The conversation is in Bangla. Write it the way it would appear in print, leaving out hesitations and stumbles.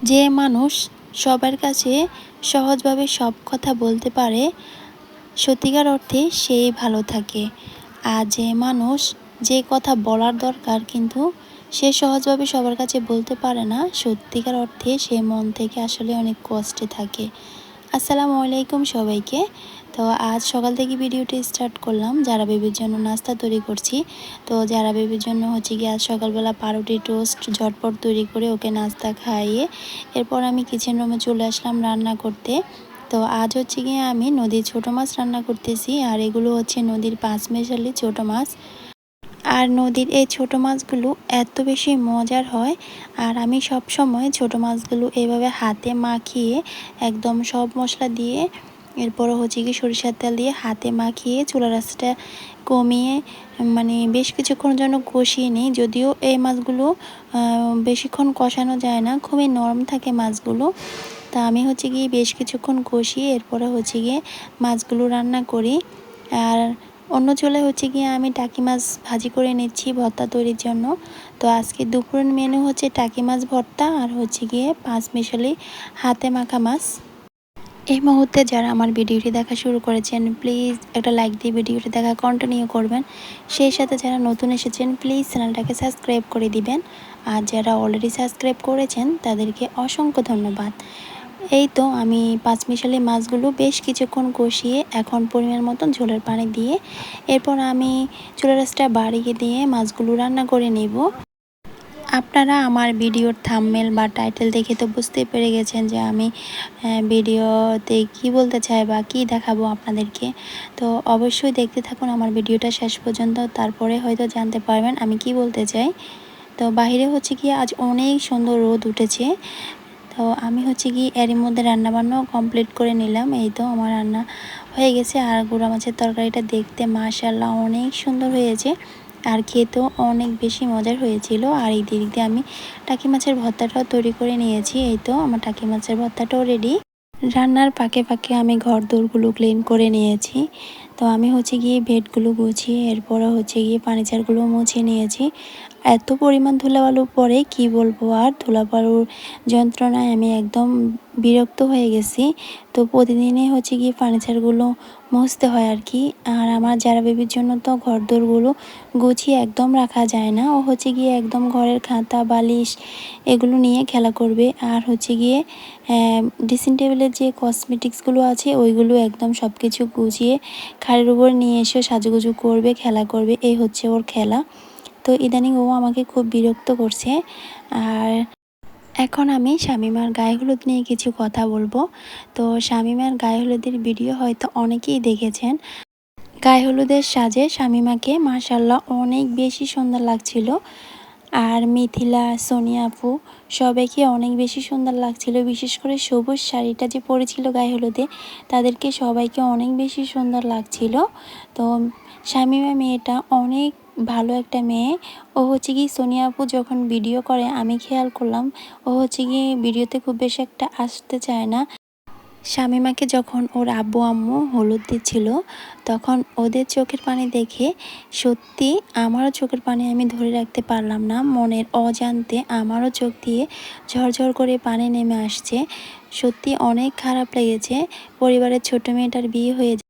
যে মানুষ সবার কাছে সহজভাবে সব কথা বলতে পারে সত্যিকার অর্থে সেই ভালো থাকে। আর যে মানুষ যে কথা বলার দরকার কিন্তু সে সহজভাবে সবার কাছে বলতে পারে না, সত্যিকার অর্থে সে মন থেকে আসলে অনেক কষ্টে থাকে। আসসালামু আলাইকুম সবাইকে। তো আজ সকাল থেকে ভিডিওটি স্টার্ট করলাম যারা বেবির জন্য নাস্তা তৈরি করছি। তো যারা বেবির জন্য হচ্ছে গিয়ে আজ সকালবেলা পাউরুটি টোস্ট ঝটপট তৈরি করে ওকে নাস্তা খাইয়ে এরপর আমি কিচেন রুমে চলে আসলাম রান্না করতে। তো আজ হচ্ছে গিয়ে আমি নদীর ছোটো মাছ রান্না করতেছি, আর এগুলো হচ্ছে নদীর পাঁচমিশালি ছোটো মাছ। আর নদীর এই ছোটো মাছগুলো এত বেশি মজার হয়, আর আমি সব সময় ছোটো মাছগুলো এভাবে হাতে মাখিয়ে একদম সব মশলা দিয়ে এরপরও হচ্ছে কি সরিষার তেল দিয়ে হাতে মাখিয়ে চুলা রাসটা কমিয়ে মানে বেশ কিছুক্ষণ জন্য কষিয়ে নিই। যদিও এই মাছগুলো বেশিক্ষণ কষানো যায় না, খুবই নরম থাকে মাছগুলো। তা আমি হচ্ছে গিয়ে বেশ কিছুক্ষণ কষিয়ে এরপরে হচ্ছে গিয়ে মাছগুলো রান্না করি। আর অন্য চুলায় হচ্ছে গিয়ে আমি টাকি মাছ ভাজি করে নিচ্ছি ভর্তা তৈরির জন্য। তো আজকে দুপুরের মেনু হচ্ছে টাকি মাছ ভর্তা আর হচ্ছে গিয়ে পাঁচমিশালি হাতে মাখা মাছ। এই মুহূর্তে যারা আমার ভিডিওটি দেখা শুরু করেছেন প্লিজ একটা লাইক দিয়ে ভিডিওটি দেখা কন্টিনিউ করবেন। সেই সাথে যারা নতুন এসেছেন প্লিজ চ্যানেলটাকে সাবস্ক্রাইব করে দিবেন। আর যারা অলরেডি সাবস্ক্রাইব করেছেন তাদেরকে অসংখ্য ধন্যবাদ। এই তো আমি পাঁচমিশালি মাছগুলো বেশ কিছুক্ষণ কষিয়ে এখন পরিমাণ মতন ঝোলের পানি দিয়ে এরপর আমি চুলার আঁচটা বাড়িয়ে দিয়ে মাছগুলো রান্না করে নেব। আপনারা আমার ভিডিওর থাম্বনেল বা টাইটেল দেখে তো বুঝতেই পেরে গেছেন যে আমি ভিডিওতে কি বলতে চাই বা কি দেখাবো আপনাদেরকে। তো অবশ্যই দেখতে থাকুন আমার ভিডিওটা শেষ পর্যন্ত, তারপরে হয়তো জানতে পারবেন আমি কি বলতে চাই। তো বাইরে হচ্ছে কি আজ অনেক সুন্দর রোদ উঠেছে। তো আমি হচ্ছে কি এরই মধ্যে রান্নাবান্নাও কমপ্লিট করে নিলাম। এই তো আমার রান্না হয়ে গেছে, আর গুঁড়া মাছের তরকারিটা দেখতে মাশাআল্লাহ অনেক সুন্দর হয়েছে আর খেতেও অনেক বেশি মজার হয়েছিল। আর এই দিক দিয়ে আমি টাকি মাছের ভর্তাটাও তৈরি করে নিয়েছি। এই তো আমার টাকি মাছের ভর্তাটাও রেডি। রান্নার ফাঁকে ফাঁকে আমি ঘর দোরগুলো ক্লিন করে নিয়েছি। তো আমি হচ্ছে গিয়ে বেডগুলো গুছিয়ে এরপরে হচ্ছে গিয়ে ফার্নিচারগুলো মুছে নিয়েছি। এত পরিমাণ ধুলাবালু পরে কি বলবো, আর ধুলাবালুর যন্ত্রণায় আমি একদম বিরক্ত হয়ে গেছি। তো প্রতিদিনই হচ্ছে গিয়ে ফার্নিচারগুলো মুছতে হয় আর কি। আর আমার যারা বেবির জন্য তো ঘর দোরগুলো গুছিয়ে একদম রাখা যায় না, ও হচ্ছে গিয়ে একদম ঘরের খাতা বালিশ এগুলো নিয়ে খেলা করবে। আর হচ্ছে গিয়ে ড্রেসিং টেবিলের যে কসমেটিক্সগুলো আছে ওইগুলো একদম সব কিছু গুছিয়ে খাটের উপর নিয়ে এসে সাজুগুজু করবে, খেলা করবে, এই হচ্ছে ওর খেলা। তো ইদানিং ও আমাকে খুব বিরক্ত করছে। আর এখন আমি শামিমার গায়ে হলুদ নিয়ে কিছু কথা বলবো। তো শামিমার গায়ে হলুদের ভিডিও হয়তো অনেকেই দেখেছেন। গায়ে হলুদের সাজে শামিমাকে মাশাআল্লাহ অনেক বেশি সুন্দর লাগছিল। আর মিথিলা সোনিয়া আপু সবাইকে অনেক বেশি সুন্দর লাগছিল, বিশেষ করে সবুজ শাড়িটা যে পরেছিল গায়ে হলুদে তাদেরকে সবাইকে অনেক বেশি সুন্দর লাগছিল। তো শামিমা মেয়েটা অনেক ভালো একটা মেয়ে। ও হচ্ছে কি সোনিয়া আপু যখন ভিডিও করে আমি খেয়াল করলাম ও হচ্ছে কি ভিডিওতে খুব বেশি একটা আসতে চায় না। শামিমাকে যখন ওর আব্বু আম্মু হলুদ দিচ্ছিল তখন ওদের চোখের পানি দেখে সত্যি আমারও চোখের পানি আমি ধরে রাখতে পারলাম না। মনের অজান্তে আমারও চোখ দিয়ে ঝরঝর করে পানি নেমে আসছে। সত্যি অনেক খারাপ লেগেছে। পরিবারের ছোট মেয়েটার বিয়ে হয়ে